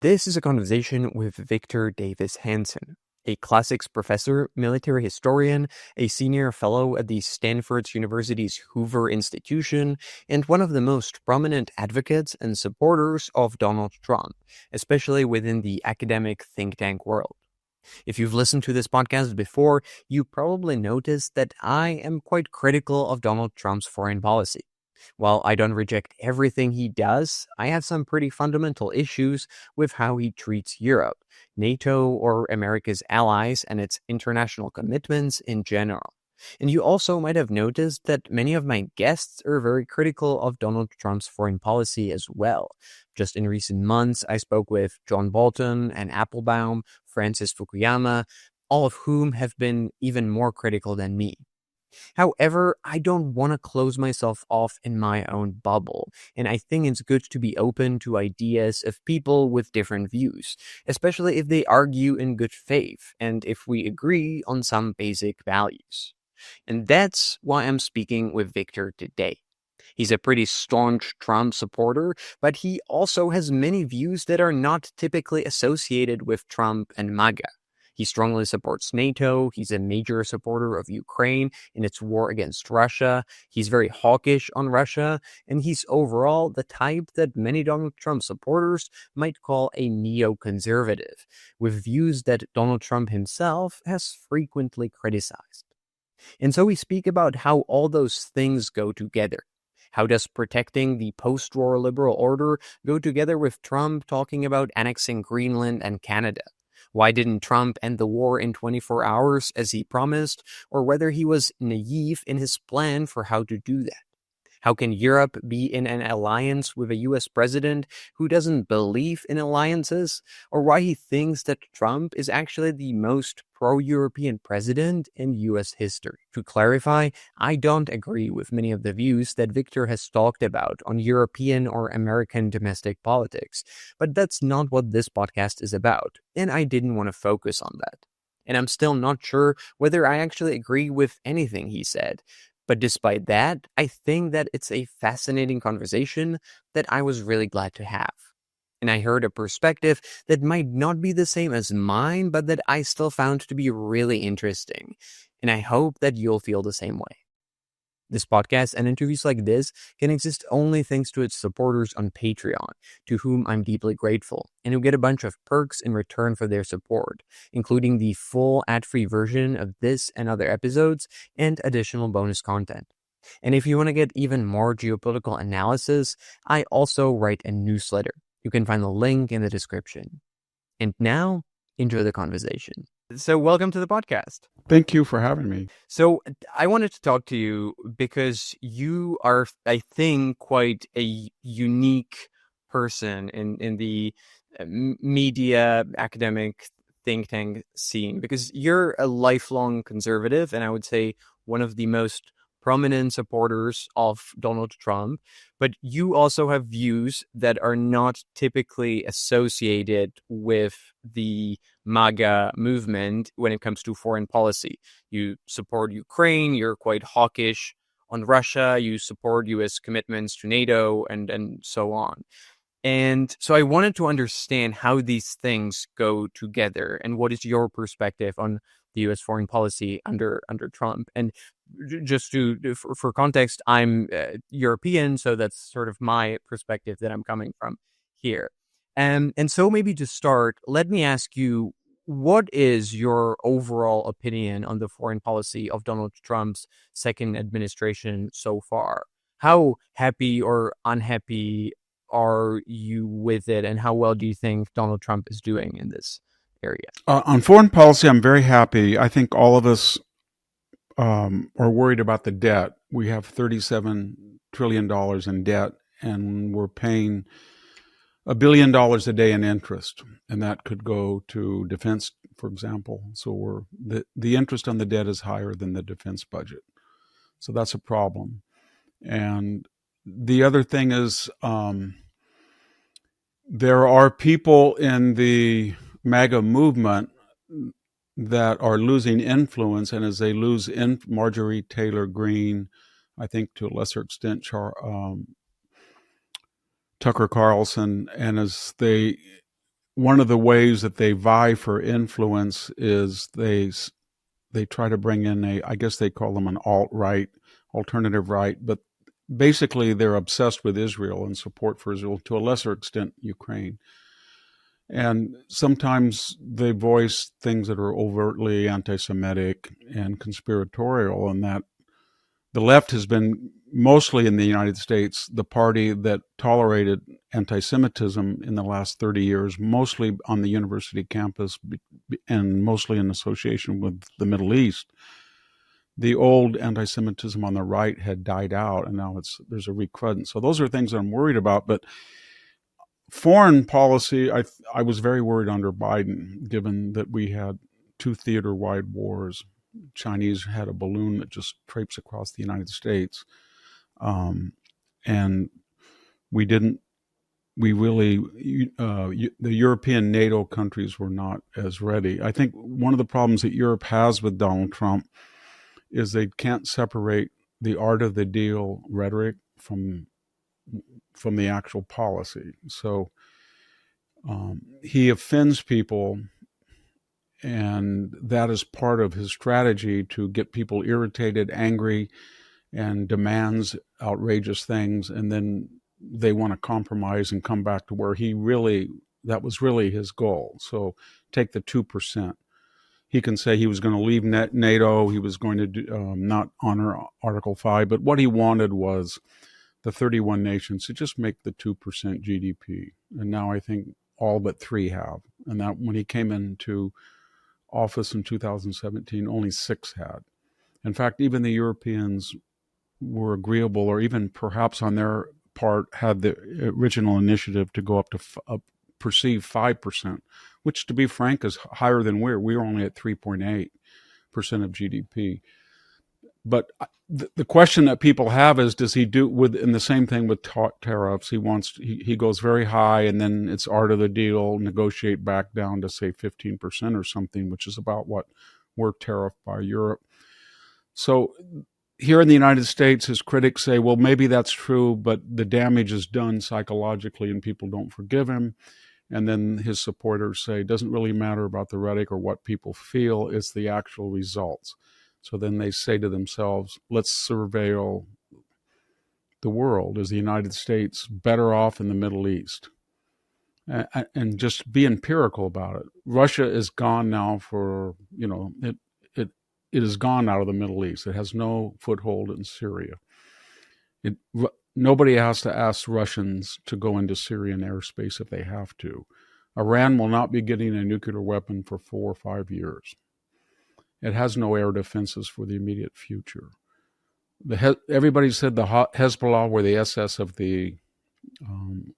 This is a conversation with Victor Davis Hanson, a classics professor, military historian, a senior fellow at the Stanford University's Hoover Institution, and one of the most prominent advocates and supporters of Donald Trump, especially within the academic think tank world. If you've listened to this podcast before, you probably noticed that I am quite critical of Donald Trump's foreign policy. While I don't reject everything he does, I have some pretty fundamental issues with how he treats Europe, NATO, or America's allies and its international commitments in general. And you also might have noticed that many of my guests are very critical of Donald Trump's foreign policy as well. Just in recent months, I spoke with John Bolton and Applebaum, Francis Fukuyama, all of whom have been even more critical than me. However, I don't want to close myself off in my own bubble, and I think it's good to be open to ideas of people with different views, especially if they argue in good faith and if we agree on some basic values. And that's why I'm speaking with Victor today. He's a pretty staunch Trump supporter, but he also has many views that are not typically associated with Trump and MAGA. He strongly supports NATO. He's a major supporter of Ukraine in its war against Russia. He's very hawkish on Russia, and he's overall the type that many Donald Trump supporters might call a neoconservative, with views that Donald Trump himself has frequently criticized. And so we speak about how all those things go together. How does protecting the post-war liberal order go together with Trump talking about annexing Greenland and Canada? Why didn't Trump end the war in 24 hours as he promised, or whether he was naive in his plan for how to do that? How can Europe be in an alliance with a US president who doesn't believe in alliances, or why he thinks that Trump is actually the most pro-European president in US history? To clarify, I don't agree with many of the views that Victor has talked about on European or American domestic politics, but that's not what this podcast is about, and I didn't want to focus on that. And I'm still not sure whether I actually agree with anything he said. But despite that, I think that it's a fascinating conversation that I was really glad to have. And I heard a perspective that might not be the same as mine, but that I still found to be really interesting. And I hope that you'll feel the same way. This podcast and interviews like this can exist only thanks to its supporters on Patreon, to whom I'm deeply grateful, and who get a bunch of perks in return for their support, including the full ad-free version of this and other episodes, and additional bonus content. And if you want to get even more geopolitical analysis, I also write a newsletter. You can find the link in the description. And now, enjoy the conversation. So welcome to the podcast. Thank you for having me. So I wanted to talk to you because you are, I think, quite a unique person in the media academic think tank scene, because you're a lifelong conservative, and I would say one of the most prominent supporters of Donald Trump, but you also have views that are not typically associated with the MAGA movement when it comes to foreign policy. You support Ukraine, you're quite hawkish on Russia, you support US commitments to NATO, and so on. And so I wanted to understand how these things go together and what is your perspective on the US foreign policy under Trump. And just for context, I'm European, so that's sort of my perspective that I'm coming from here. And so maybe to start, let me ask you, what is your overall opinion on the foreign policy of Donald Trump's second administration so far? How happy or unhappy are you with it, and how well do you think Donald Trump is doing in this area? On foreign policy, I'm very happy. I think all of us are worried about the debt. We have $37 trillion in debt, and we're paying $1 billion a day in interest, and that could go to defense, for example. So the interest on the debt is higher than the defense budget. So that's a problem. And the other thing is there are people in the MAGA movement that are losing influence, and as they lose Marjorie Taylor Greene, I think to a lesser extent Tucker Carlson, and as they one of the ways that they vie for influence is they try to bring in I guess they call them an alt-right, alternative right, but basically they're obsessed with Israel and support for Israel, to a lesser extent Ukraine. And sometimes they voice things that are overtly anti-Semitic and conspiratorial, and that the left has been, mostly in the United States, the party that tolerated anti-Semitism in the last 30 years, mostly on the university campus and mostly in association with the Middle East. The old anti-Semitism on the right had died out, and now there's a recrudescence. So those are things that I'm worried about. But foreign policy, I was very worried under Biden, given that we had 2 theater-wide wars. Chinese had a balloon that just traipsed across the United States. And the European NATO countries were not as ready. I think one of the problems that Europe has with Donald Trump is they can't separate the art of the deal rhetoric from the actual policy. So he offends people, and that is part of his strategy to get people irritated, angry, and demands outrageous things, and then they want to compromise and come back to where that was really his goal. So take the 2%. He can say he was going to leave NATO, he was going to not honor Article 5, but what he wanted was the 31 nations to just make the 2% GDP. And now I think all but 3 have. And that when he came into office in 2017, only 6 had. In fact, even the Europeans were agreeable, or even perhaps on their part had the original initiative to go up to perceived 5%, which, to be frank, is higher than we're only at 3.8% of GDP. But the question that people have is, does he do and the same thing with tariffs? He goes very high, and then it's art of the deal, negotiate back down to say 15% or something, which is about what we're tariffed by Europe. So here in the United States, his critics say, well, maybe that's true, but the damage is done psychologically and people don't forgive him. And then his supporters say, it doesn't really matter about the rhetoric or what people feel, it's the actual results. So then they say to themselves, let's surveil the world. Is the United States better off in the Middle East? And just be empirical about it. Russia is gone now for, it is gone out of the Middle East. It has no foothold in Syria. Nobody has to ask Russians to go into Syrian airspace if they have to. Iran will not be getting a nuclear weapon for 4 or 5 years. It has no air defenses for the immediate future. Everybody said the Hezbollah were the SS of the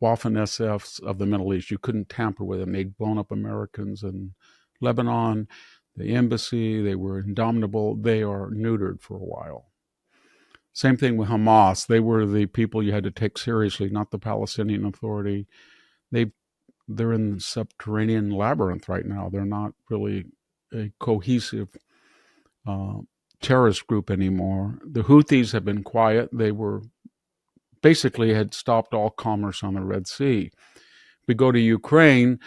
Waffen-SFs of the Middle East. You couldn't tamper with them. They'd blown up Americans in Lebanon, the embassy. They were indomitable. They are neutered for a while. Same thing with Hamas. They were the people you had to take seriously, not the Palestinian Authority. They're in the subterranean labyrinth right now. They're not really a cohesive terrorist group anymore. The Houthis have been quiet. They had stopped all commerce on the Red Sea. We go to Ukraine.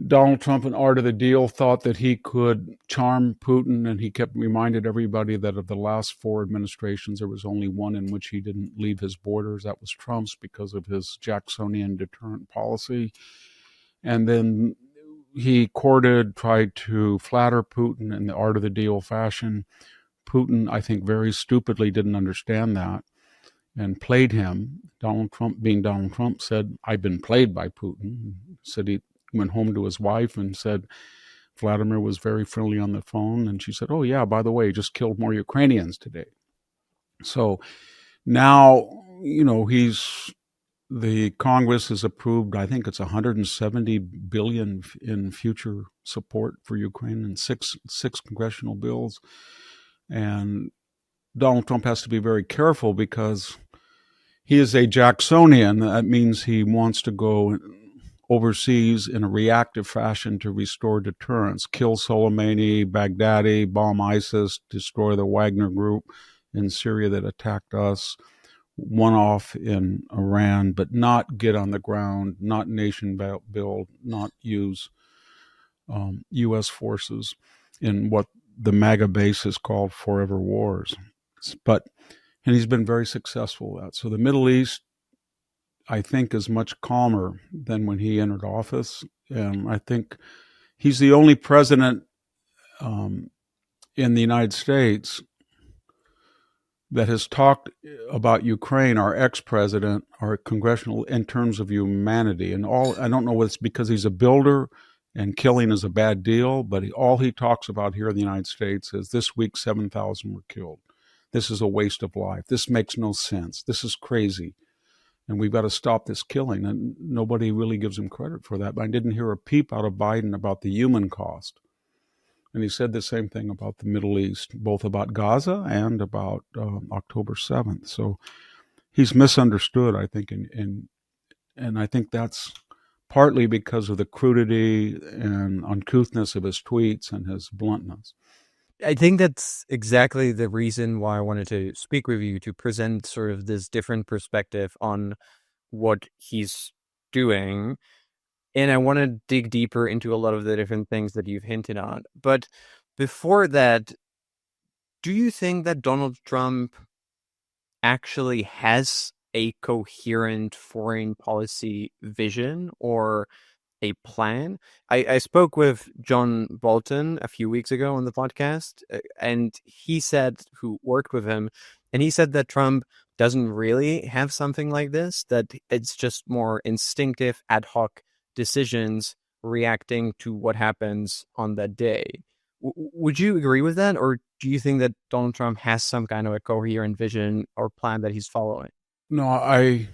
Donald Trump, in art of the deal, thought that he could charm Putin, and he kept reminded everybody that of the last 4 administrations, there was only one in which he didn't leave his borders. That was Trump's, because of his Jacksonian deterrent policy. And then he tried to flatter Putin in the art of the deal fashion. Putin, I think, very stupidly didn't understand that and played him. Donald Trump, being Donald Trump, said, I've been played by Putin. Said he went home to his wife and said Vladimir was very friendly on the phone. And she said, oh, yeah, by the way, he just killed more Ukrainians today. So now, the Congress has approved, I think it's $170 billion in future support for Ukraine in six congressional bills. And Donald Trump has to be very careful because he is a Jacksonian. That means he wants to go overseas in a reactive fashion to restore deterrence, kill Soleimani, Baghdadi, bomb ISIS, destroy the Wagner group in Syria that attacked us, one-off in Iran, but not get on the ground, not nation build, not use U.S. forces in what the MAGA base has called forever wars. And he's been very successful at that. So the Middle East, I think, is much calmer than when he entered office. And I think he's the only president in the United States that has talked about Ukraine, our ex-president, our congressional, in terms of humanity. And I don't know whether it's because he's a builder and killing is a bad deal, but all he talks about here in the United States is this week 7,000 were killed. This is a waste of life. This makes no sense. This is crazy. And we've got to stop this killing. And nobody really gives him credit for that. But I didn't hear a peep out of Biden about the human cost. And he said the same thing about the Middle East, both about Gaza and about October 7th. So he's misunderstood, I think, and I think that's partly because of the crudity and uncouthness of his tweets and his bluntness. I think that's exactly the reason why I wanted to speak with you, to present sort of this different perspective on what he's doing. And I want to dig deeper into a lot of the different things that you've hinted on. But before that, do you think that Donald Trump actually has a coherent foreign policy vision or a plan? I spoke with John Bolton a few weeks ago on the podcast, and he said, who worked with him, and he said that Trump doesn't really have something like this, that it's just more instinctive, ad hoc decisions reacting to what happens on that day. Would you agree with that, or do you think that Donald Trump has some kind of a coherent vision or plan that he's following? No, I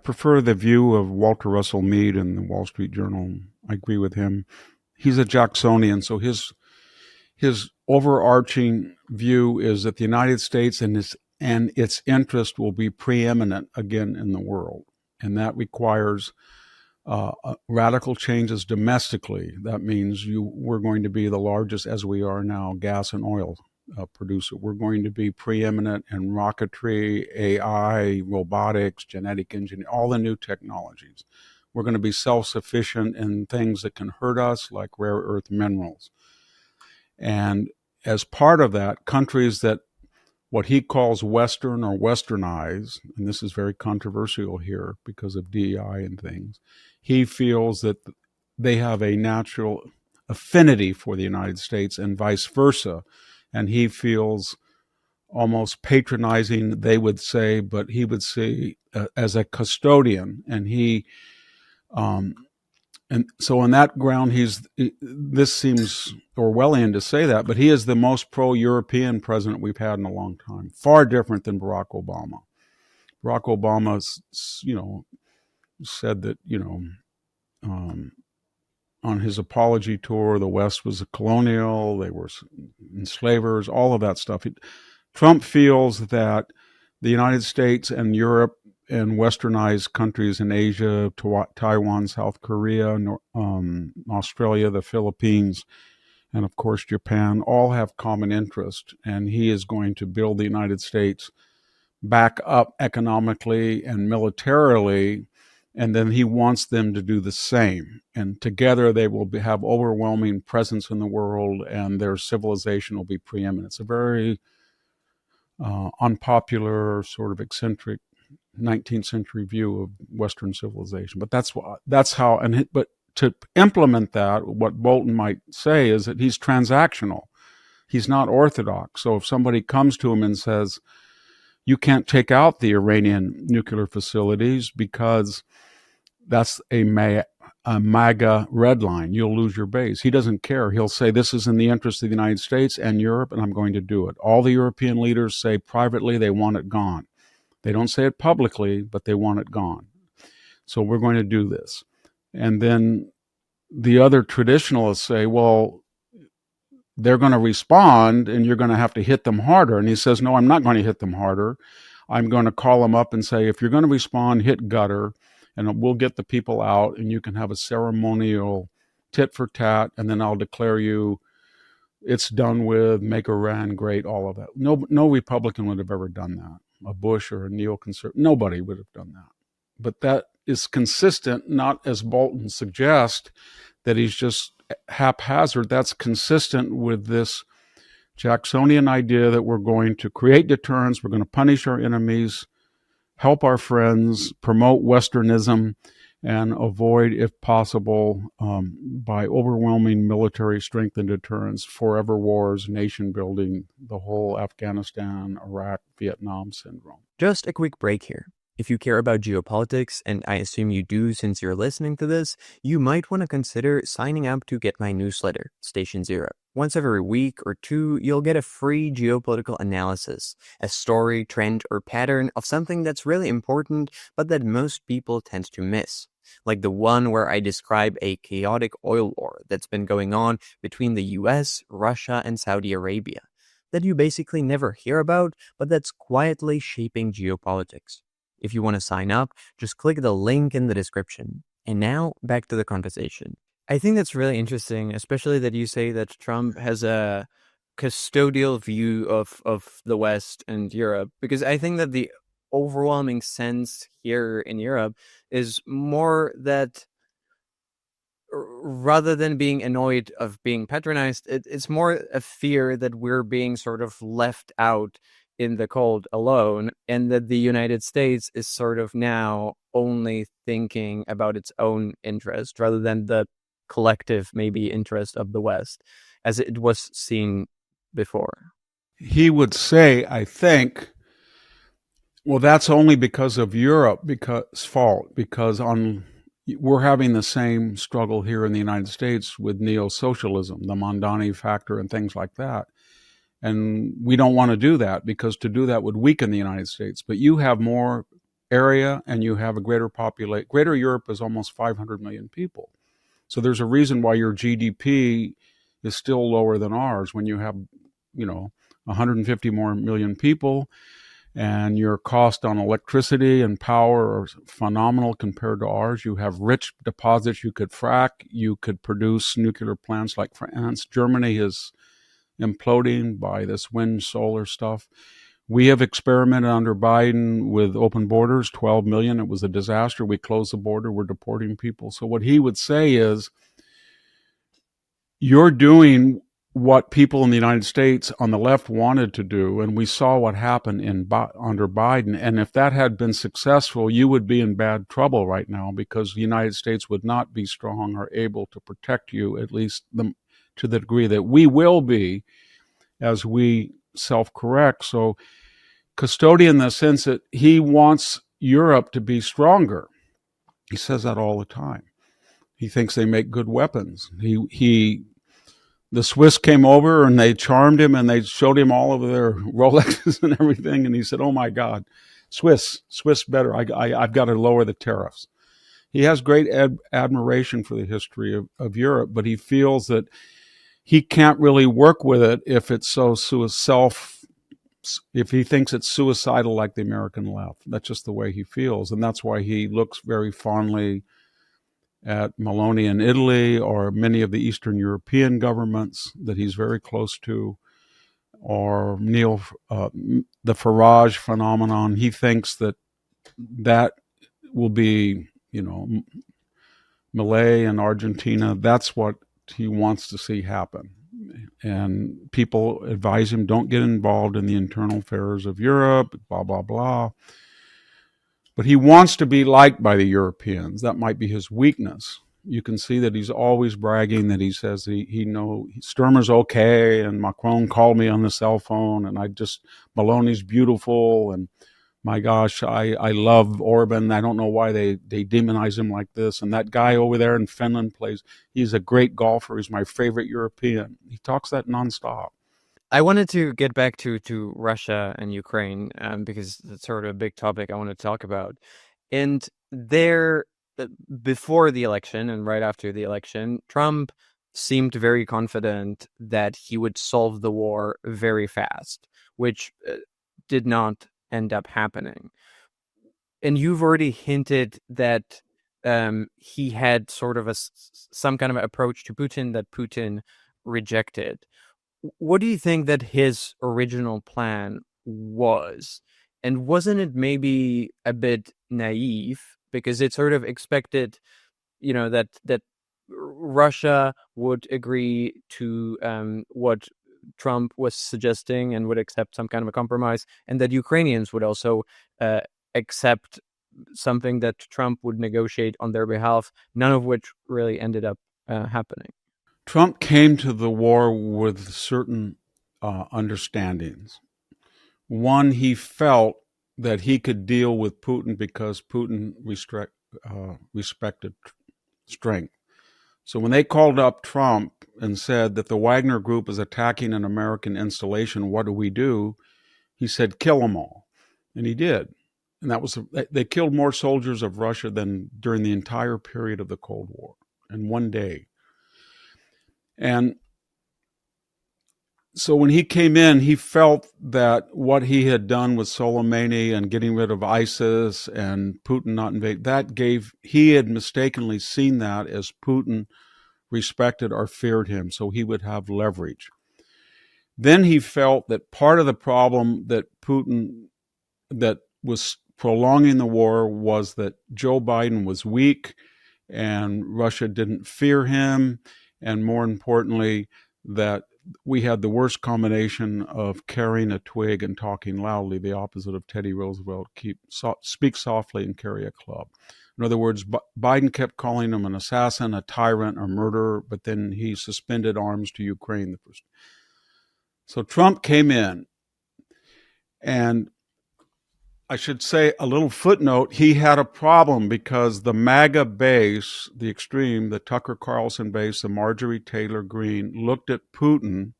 prefer the view of Walter Russell Mead in the Wall Street Journal. I agree with him. He's a Jacksonian, so his overarching view is that the United States and its interest will be preeminent again in the world, and that requires radical changes domestically. That means we're going to be the largest, as we are now, gas and oil producer. We're going to be preeminent in rocketry, AI, robotics, genetic engineering, all the new technologies. We're going to be self-sufficient in things that can hurt us, like rare earth minerals. And as part of that, countries that what he calls Western or Westernized, and this is very controversial here because of DEI and things, he feels that they have a natural affinity for the United States and vice versa. And he feels almost patronizing, they would say, but he would see as a custodian. And and so on that ground, this seems Orwellian to say that, but he is the most pro-European president we've had in a long time, far different than Barack Obama. Barack Obama, said that, on his apology tour, the West was a colonial, they were enslavers, all of that stuff. Trump feels that the United States and Europe and westernized countries in Asia, Taiwan, South Korea, Australia, the Philippines, and of course Japan, all have common interest. And he is going to build the United States back up economically and militarily, and then he wants them to do the same. And together they will have overwhelming presence in the world, and their civilization will be preeminent. It's a very unpopular, sort of eccentric 19th century view of Western civilization. But that's how. But to implement that, what Bolton might say is that he's transactional. He's not orthodox. So if somebody comes to him and says, you can't take out the Iranian nuclear facilities because that's a MAGA red line, you'll lose your base. He doesn't care. He'll say, this is in the interest of the United States and Europe, and I'm going to do it. All the European leaders say privately they want it gone. They don't say it publicly, but they want it gone. So we're going to do this. And then the other traditionalists say, well, they're going to respond and you're going to have to hit them harder. And he says, no, I'm not going to hit them harder. I'm going to call them up and say, if you're going to respond, hit gutter, and we'll get the people out, and you can have a ceremonial tit for tat, and then I'll declare you it's done with, make Iran great, all of that. No Republican would have ever done that. a Bush or a neoconservative. Nobody would have done that. But that is consistent, not as Bolton suggests, that he's just haphazard. That's consistent with this Jacksonian idea that we're going to create deterrence, we're going to punish our enemies, help our friends, promote Westernism, and avoid, if possible, by overwhelming military strength and deterrence, forever wars, nation building, the whole Afghanistan, Iraq, Vietnam syndrome. Just a quick break here. If you care about geopolitics, and I assume you do since you're listening to this, you might want to consider signing up to get my newsletter, Station Zero. Once every week or two, you'll get a free geopolitical analysis, a story, trend, or pattern of something that's really important, but that most people tend to miss. Like the one where I describe a chaotic oil war that's been going on between the US, Russia, and Saudi Arabia, that you basically never hear about, but that's quietly shaping geopolitics. If you want to sign up, just click the link in the description. And now, back to the conversation. I think that's really interesting, especially that you say that Trump has a custodial view of the West and Europe, because I think that the overwhelming sense here in Europe is more that rather than being annoyed of being patronized, it's more a fear that we're being sort of left out in the cold alone, and that the United States is sort of now only thinking about its own interest rather than the collective maybe interest of the West as it was seen before. He would say, I think, well, that's only because of Europe's fault, because we're having the same struggle here in the United States with neo-socialism, the Mondani factor and things like that. And we don't want to do that, because to do that would weaken the United States. But you have more area and you have a greater population. Greater Europe is almost 500 million people. So there's a reason why your GDP is still lower than ours when you have, 150 more million people, and your cost on electricity and power are phenomenal compared to ours. You have rich deposits you could frack. You could produce nuclear plants like France. Germany is imploding by this wind solar stuff. We have experimented under Biden with open borders, 12 million. It was a disaster. We closed the border. We're deporting people. So what he would say is, you're doing what people in the United States on the left wanted to do, and we saw what happened under Biden. And if that had been successful, you would be in bad trouble right now, because the United States would not be strong or able to protect you, at least to the degree that we will be as we self-correct. So custodian in the sense that he wants Europe to be stronger. He says that all the time. He thinks they make good weapons. The Swiss came over and they charmed him and they showed him all of their Rolexes and everything. And he said, oh my God, Swiss better. I've got to lower the tariffs. He has great admiration for the history of Europe, but he feels that he can't really work with it if it's so if he thinks it's suicidal like the American left. That's just the way he feels. And that's why he looks very fondly at Meloni in Italy, or many of the Eastern European governments that he's very close to, or the Farage phenomenon. He thinks that will be, Milei in Argentina. That's what he wants to see happen. And people advise him, don't get involved in the internal affairs of Europe, blah, blah, blah. But he wants to be liked by the Europeans. That might be his weakness. You can see that he's always bragging that he says he knows Sturmer's okay, and Macron called me on the cell phone, and Meloni's beautiful, and my gosh, I love Orban. I don't know why they demonize him like this. And that guy over there in Finland he's a great golfer. He's my favorite European. He talks that nonstop. I wanted to get back to Russia and Ukraine because that's sort of a big topic I want to talk about. And there, before the election and right after the election, Trump seemed very confident that he would solve the war very fast, which did not end up happening. And you've already hinted that he had sort of some kind of approach to Putin that Putin rejected. What do you think that his original plan was? And wasn't it maybe a bit naive because it sort of expected, that Russia would agree to what Trump was suggesting and would accept some kind of a compromise, and that Ukrainians would also uh, accept something that Trump would negotiate on their behalf, none of which really ended up happening. Trump came to the war with certain understandings. One, he felt that he could deal with Putin because Putin respected strength. So when they called up Trump and said that the Wagner Group is attacking an American installation, what do we do? He said, kill them all. And he did. And they killed more soldiers of Russia than during the entire period of the Cold War in one day. And so when he came in, he felt that what he had done with Soleimani and getting rid of ISIS and Putin not invade, he had mistakenly seen that as Putin respected or feared him, so he would have leverage. Then he felt that part of the problem that was prolonging the war was that Joe Biden was weak and Russia didn't fear him, and more importantly, that we had the worst combination of carrying a twig and talking loudly, the opposite of Teddy Roosevelt, speak softly and carry a club. In other words, Biden kept calling him an assassin, a tyrant, a murderer, but then he suspended arms to Ukraine. So Trump came in, and I should say a little footnote, he had a problem because the MAGA base, the extreme, the Tucker Carlson base, the Marjorie Taylor Greene, looked at Putin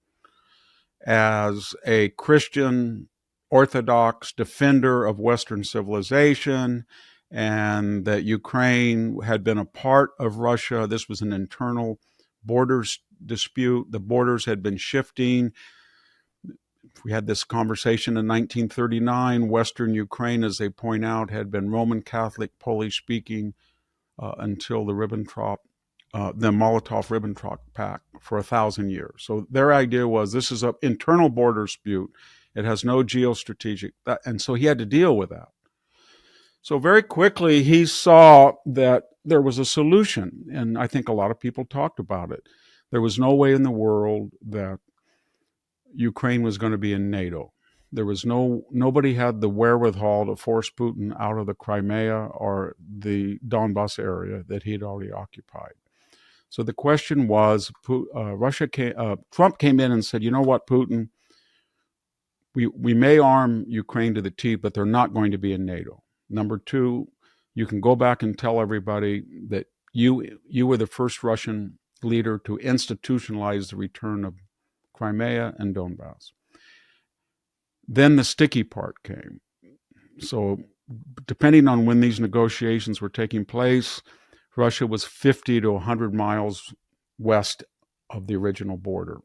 as a Christian Orthodox defender of Western civilization, and that Ukraine had been a part of Russia. This was an internal borders dispute. The borders had been shifting. We had this conversation in 1939. Western Ukraine, as they point out, had been Roman Catholic, Polish speaking until the Molotov-Ribbentrop Pact for 1,000 years. So their idea was this is an internal border dispute. It has no geostrategic, and so he had to deal with that. So very quickly he saw that there was a solution, and I think a lot of people talked about it. There was no way in the world that Ukraine was going to be in NATO. There was nobody had the wherewithal to force Putin out of the Crimea or the Donbas area that he had already occupied. So the question was, Trump came in and said, you know what, Putin, we may arm Ukraine to the teeth, but they're not going to be in NATO. Number two, you can go back and tell everybody that you were the first Russian leader to institutionalize the return of Crimea and Donbass. Then the sticky part came. So depending on when these negotiations were taking place, Russia was 50 to 100 miles west of the original border.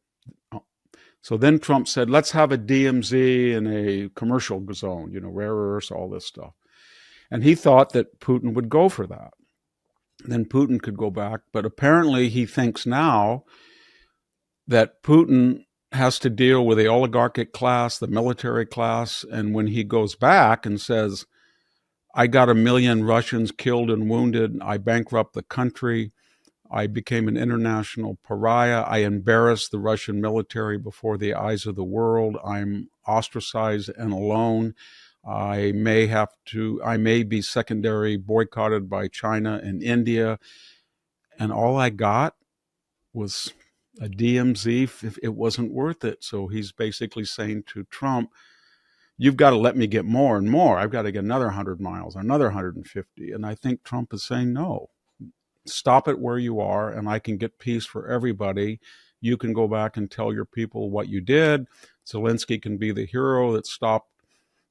So then Trump said, let's have a DMZ in a commercial zone, rare earths, all this stuff. And he thought that Putin would go for that. Then Putin could go back. But apparently he thinks now that Putin has to deal with the oligarchic class, the military class. And when he goes back and says, I got 1 million Russians killed and wounded, I bankrupt the country, I became an international pariah, I embarrassed the Russian military before the eyes of the world, I'm ostracized and alone, I may be secondary boycotted by China and India, and all I got was a DMZ. It wasn't worth it. So he's basically saying to Trump, you've got to let me get more and more. I've got to get another 100 miles, another 150. And I think Trump is saying, no, stop it where you are, and I can get peace for everybody. You can go back and tell your people what you did. Zelensky can be the hero that stopped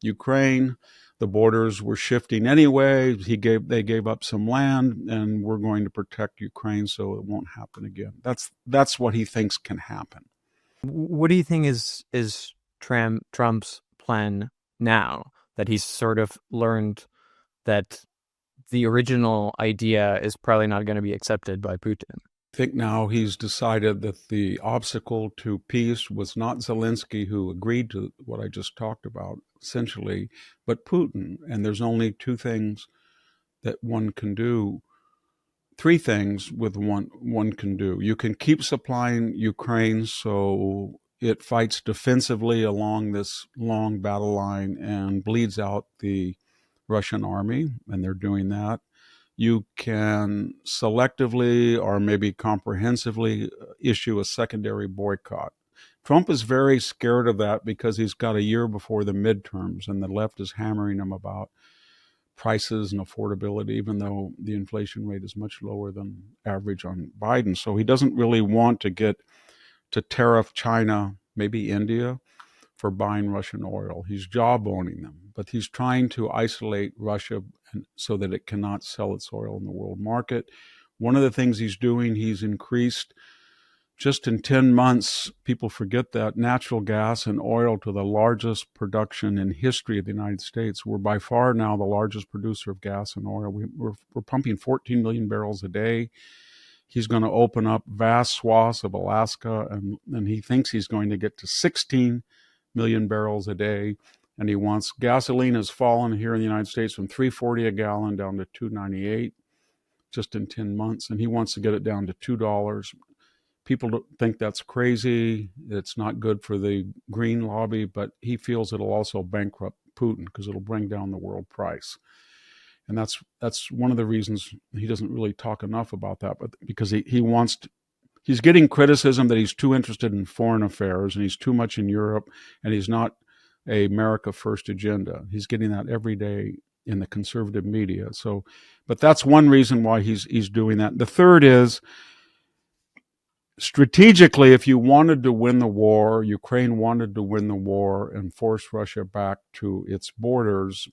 Ukraine. The borders were shifting anyway. They gave up some land, and we're going to protect Ukraine so it won't happen again. That's what he thinks can happen. What do you think is Trump's plan now that he's sort of learned that the original idea is probably not going to be accepted by Putin? think now he's decided that the obstacle to peace was not Zelensky, who agreed to what I just talked about, essentially, but Putin. And there's only two things that one can do, three things with one can do. You can keep supplying Ukraine so it fights defensively along this long battle line and bleeds out the Russian army, and they're doing that. You can selectively or maybe comprehensively issue a secondary boycott. Trump is very scared of that because he's got a year before the midterms, and the left is hammering him about prices and affordability, even though the inflation rate is much lower than average on Biden. So he doesn't really want to get to tariff China, maybe India, for buying Russian oil. He's jawboning them, but he's trying to isolate Russia so that it cannot sell its oil in the world market. One of the things he's doing, he's increased just in 10 months, people forget that, natural gas and oil to the largest production in history of the United States. We're by far now the largest producer of gas and oil. We're pumping 14 million barrels a day. He's going to open up vast swaths of Alaska, and he thinks he's going to get to 16 million barrels a day. And he wants, gasoline has fallen here in the United States from $3.40 a gallon down to $2.98 just in 10 months. And he wants to get it down to $2. People think that's crazy. It's not good for the green lobby, but he feels it'll also bankrupt Putin because it'll bring down the world price. And that's one of the reasons he doesn't really talk enough about that, but because he's getting criticism that he's too interested in foreign affairs and he's too much in Europe and he's not a America First agenda. He's getting that every day in the conservative media. So, but that's one reason why he's doing that. The third is, strategically, if you wanted to win the war, Ukraine wanted to win the war and force Russia back to its borders,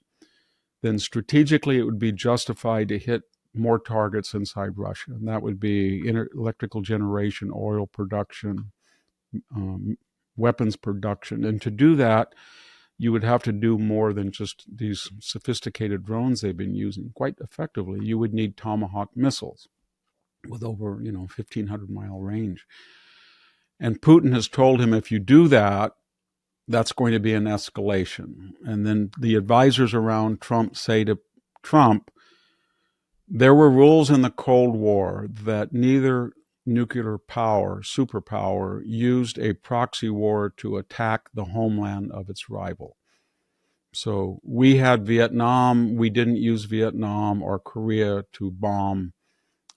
then strategically it would be justified to hit more targets inside Russia. And that would be electrical generation, oil production, weapons production. And to do that, you would have to do more than just these sophisticated drones they've been using. Quite effectively, you would need Tomahawk missiles with over 1,500-mile range. And Putin has told him, if you do that, that's going to be an escalation. And then the advisors around Trump say to Trump, there were rules in the Cold War that neither nuclear power, superpower, used a proxy war to attack the homeland of its rival. So we had Vietnam. We didn't use Vietnam or Korea to bomb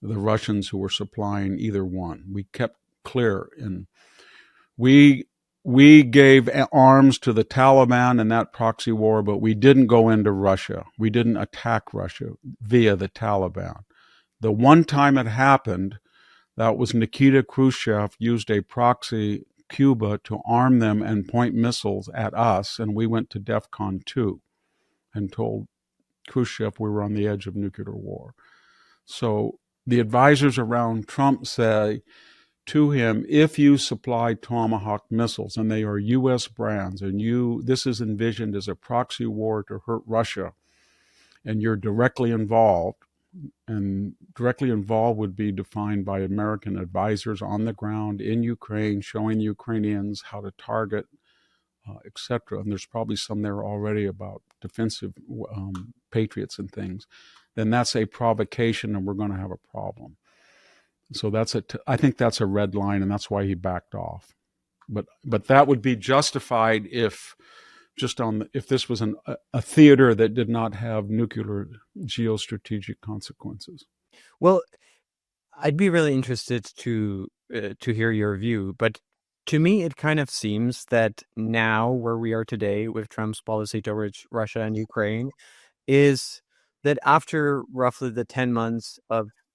the Russians who were supplying either one. We kept clear, and we gave arms to the Taliban in that proxy war, but we didn't go into Russia. We didn't attack Russia via the Taliban. The one time it happened, that was Nikita Khrushchev used a proxy, Cuba, to arm them and point missiles at us, and we went to DEFCON 2 and told Khrushchev we were on the edge of nuclear war. So the advisors around Trump say to him, if you supply Tomahawk missiles, and they are U.S. brands, and this is envisioned as a proxy war to hurt Russia, and you're directly involved, and directly involved would be defined by American advisors on the ground in Ukraine, showing Ukrainians how to target, etc. And there's probably some there already about defensive patriots and things. Then that's a provocation, and we're going to have a problem. So I think that's a red line, and that's why he backed off. But that would be justified if this was a theater that did not have nuclear geostrategic consequences. Well, I'd be really interested to hear your view, but to me, it kind of seems that now, where we are today with Trump's policy towards Russia and Ukraine, is that after roughly the 10 months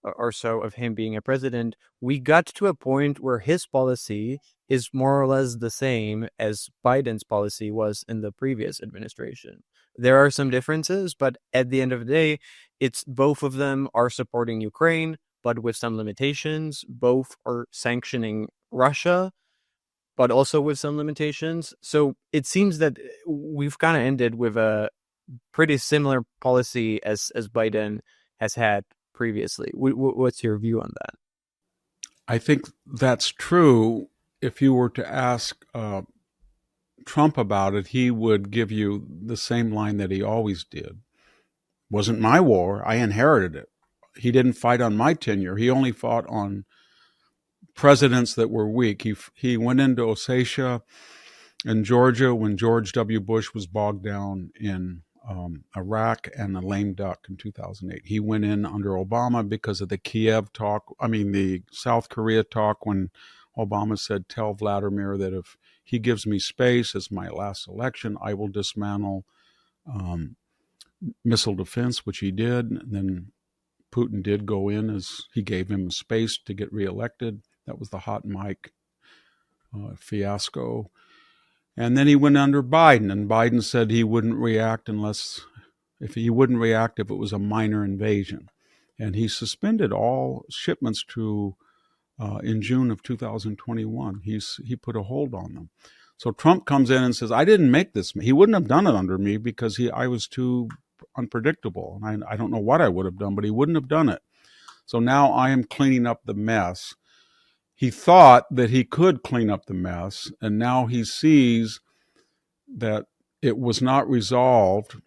or so of him being a president, we got to a point where his policy is more or less the same as Biden's policy was in the previous administration. There are some differences, but at the end of the day, it's both of them are supporting Ukraine, but with some limitations. Both are sanctioning Russia, but also with some limitations. So it seems that we've kind of ended with a pretty similar policy as Biden has had previously. What's your view on that? I think that's true. If you were to ask Trump about it, he would give you the same line that he always did. Wasn't my war. I inherited it. He didn't fight on my tenure. He only fought on presidents that were weak. He went into Ossetia and Georgia when George W. Bush was bogged down in Iraq and a lame duck in 2008. He went in under Obama because of the the South Korea talk, when Obama said, tell Vladimir that if he gives me space as my last election, I will dismantle missile defense, which he did. And then Putin did go in as he gave him space to get reelected. That was the hot mic fiasco. And then he went under Biden, and Biden said he wouldn't react if it was a minor invasion. And he suspended all shipments in June of 2021. He put a hold on them. So Trump comes in and says, I didn't make this. He wouldn't have done it under me because I was too unpredictable. And I don't know what I would have done, but he wouldn't have done it. So now I am cleaning up the mess. He thought that he could clean up the mess, and now he sees that it was not resolved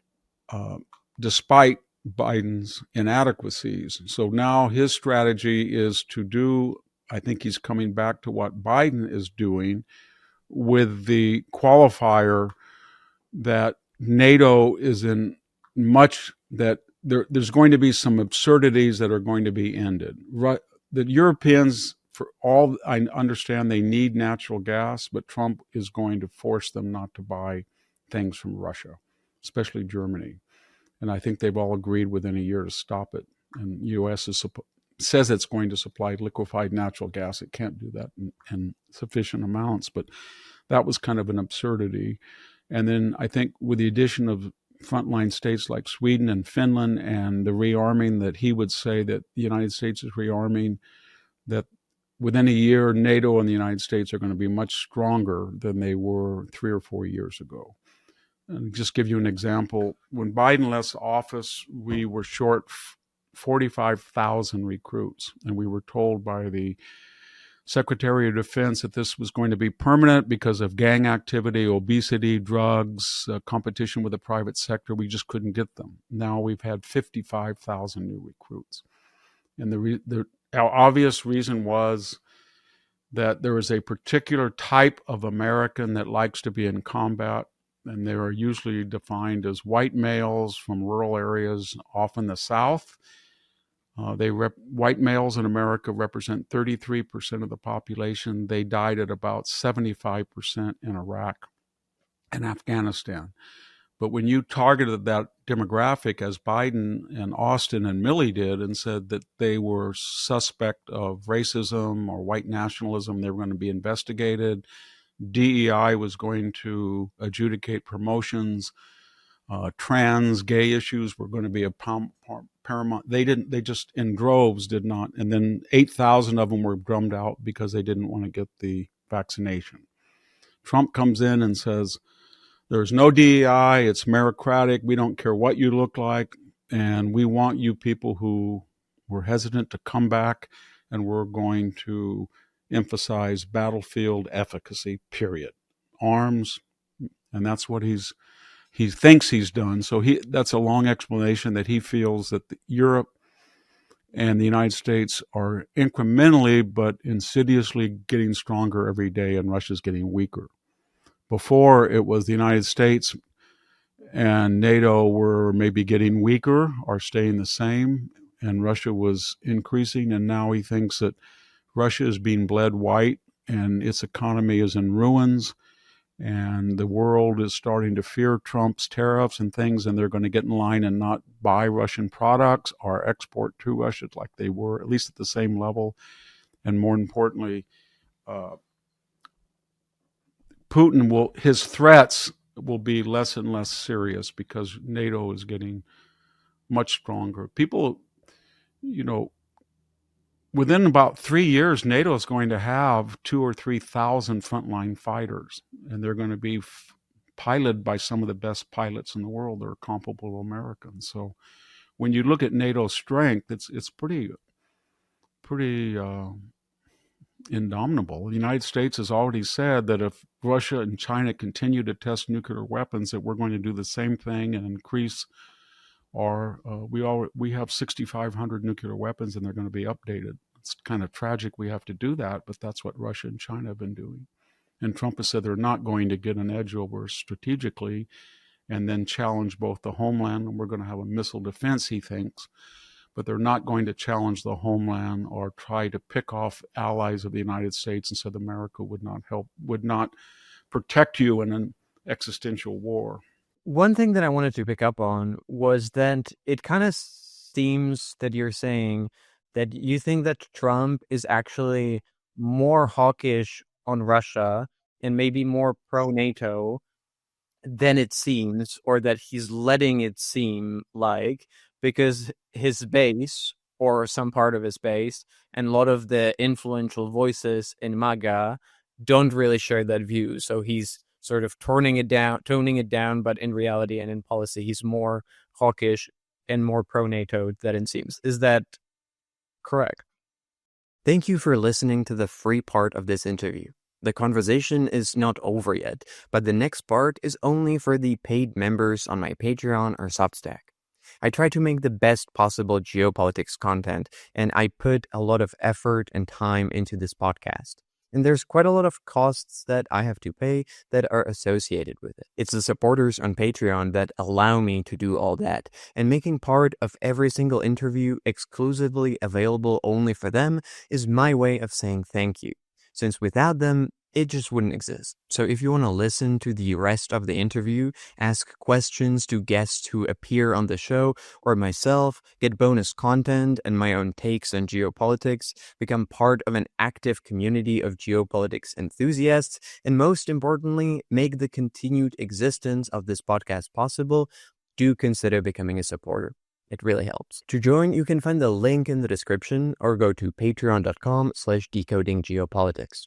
despite Biden's inadequacies. So now his strategy is I think he's coming back to what Biden is doing, with the qualifier that NATO is in that there's going to be some absurdities that are going to be ended. The Europeans, for all I understand, they need natural gas, but Trump is going to force them not to buy things from Russia, especially Germany. And I think they've all agreed within a year to stop it. And the U.S. says it's going to supply liquefied natural gas. It can't do that in sufficient amounts, but that was kind of an absurdity. And then I think with the addition of frontline states like Sweden and Finland and the rearming, that he would say that the United States is rearming, that within a year, NATO and the United States are going to be much stronger than they were 3 or 4 years ago. And just give you an example, when Biden left office, we were short 45,000 recruits, and we were told by the Secretary of Defense that this was going to be permanent because of gang activity, obesity, drugs, competition with the private sector. We just couldn't get them. Now we've had 55,000 new recruits. And the obvious reason was that there is a particular type of American that likes to be in combat, and they are usually defined as white males from rural areas, often the South. White males in America represent 33% of the population. They died at about 75% in Iraq and Afghanistan. But when you targeted that demographic, as Biden and Austin and Milley did, and said that they were suspect of racism or white nationalism, they were going to be investigated. DEI was going to adjudicate promotions. Trans, gay issues were going to be a paramount. They just in droves did not. And then 8,000 of them were drummed out because they didn't want to get the vaccination. Trump comes in and says, there's no DEI, it's meritocratic, we don't care what you look like, and we want you people who were hesitant to come back, and we're going to emphasize battlefield efficacy, period. Arms, and that's what he thinks he's done. So that's a long explanation that he feels that Europe and the United States are incrementally but insidiously getting stronger every day, and Russia's getting weaker. Before, it was the United States and NATO were maybe getting weaker or staying the same, and Russia was increasing, and now he thinks that Russia is being bled white and its economy is in ruins, and the world is starting to fear Trump's tariffs and things, and they're going to get in line and not buy Russian products or export to Russia like they were, at least at the same level. And more importantly, his threats will be less and less serious because NATO is getting much stronger. People, within about 3 years, NATO is going to have 2,000 or 3,000 frontline fighters, and they're going to be piloted by some of the best pilots in the world that are comparable to Americans. So when you look at NATO's strength, it's pretty indomitable. The United States has already said that if Russia and China continue to test nuclear weapons, that we're going to do the same thing and increase our. We have 6,500 nuclear weapons, and they're going to be updated. It's kind of tragic we have to do that, but that's what Russia and China have been doing. And Trump has said they're not going to get an edge over strategically and then challenge both the homeland, and we're going to have a missile defense, he thinks, but they're not going to challenge the homeland or try to pick off allies of the United States and said America would not protect you in an existential war. One thing that I wanted to pick up on was that it kind of seems that you're saying that you think that Trump is actually more hawkish on Russia and maybe more pro-NATO than it seems, or that he's letting it seem like, because his base, or some part of his base, and a lot of the influential voices in MAGA don't really share that view. So he's sort of toning it down, but in reality and in policy, he's more hawkish and more pro-NATO than it seems. Is that correct? Thank you for listening to the free part of this interview. The conversation is not over yet, but the next part is only for the paid members on my Patreon or Substack. I try to make the best possible geopolitics content, and I put a lot of effort and time into this podcast. And there's quite a lot of costs that I have to pay that are associated with it. It's the supporters on Patreon that allow me to do all that, and making part of every single interview exclusively available only for them is my way of saying thank you, since without them, it just wouldn't exist. So if you want to listen to the rest of the interview, ask questions to guests who appear on the show, or myself, get bonus content and my own takes on geopolitics, become part of an active community of geopolitics enthusiasts, and most importantly, make the continued existence of this podcast possible, do consider becoming a supporter. It really helps. To join, you can find the link in the description or go to patreon.com/decodinggeopolitics.